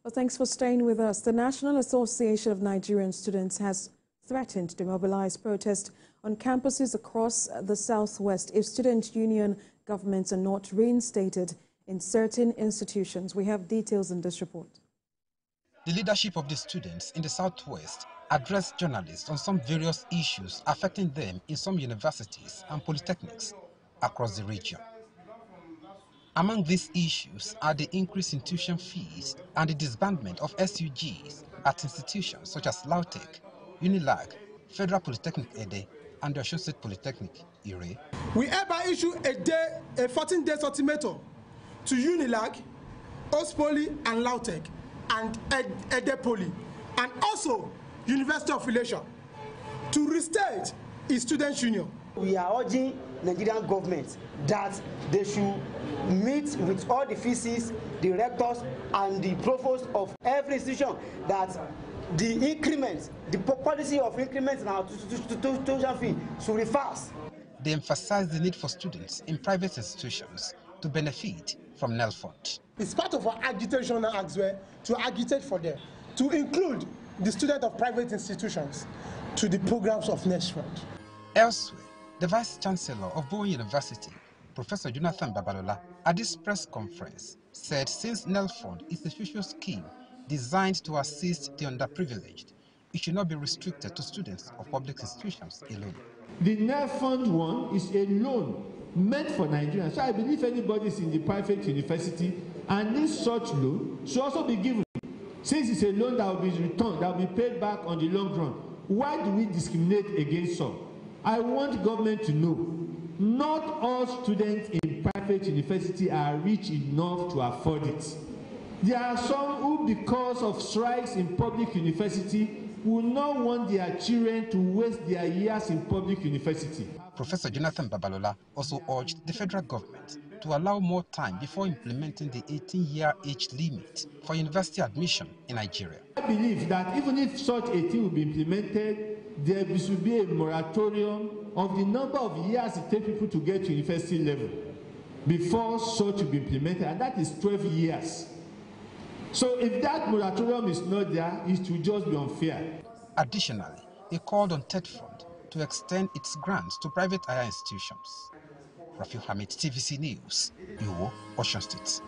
Well, thanks for staying with us. The National Association of Nigerian Students has threatened to mobilize protest on campuses across the Southwest if student union governments are not reinstated in certain institutions. We have details in this report. The leadership of the students in the Southwest addressed journalists on some various issues affecting them in some universities and polytechnics across the region. Among these issues are the increase in tuition fees and the disbandment of SUGs at institutions such as LAUTECH, UNILAG, Federal Polytechnic Ede, and the Osun State Polytechnic Ire. We hereby issue a 14-day ultimatum to UNILAG, OSPOLY and LAUTECH and Ede Poly, and also University of Relation to restate its students' union. We are urging Nigerian government that they should meet with all the VCs, the rectors, and the provost of every institution that the increments, the policy of increments in our tuition fee should reverse. They emphasize the need for students in private institutions to benefit from NEL Fund. It's part of our agitation as well to agitate for them, to include the students of private institutions to the programs of NEL Fund. Elsewhere, the Vice Chancellor of Bowen University, Professor Jonathan Babalola, at this press conference said since NEL Fund is a social scheme designed to assist the underprivileged, it should not be restricted to students of public institutions alone. The NEL Fund one is a loan meant for Nigerians. So I believe anybody is in the private university and needs such loan should also be given. Since it's a loan that will be returned, that will be paid back on the long run, why do we discriminate against some? I want government to know, not all students in private university are rich enough to afford it. There are some who, because of strikes in public university, will not want their children to waste their years in public university. Professor Jonathan Babalola also urged the federal government to allow more time before implementing the 18-year age limit for university admission in Nigeria. I believe that even if such 18 will be implemented, there should be a moratorium of the number of years it takes people to get to university level before such will be implemented, and that is 12 years. So if that moratorium is not there, it will just be unfair. Additionally, he called on TED Fund to extend its grants to private higher institutions. Rafiu Hamid, TVC News, Iwo, Osun State.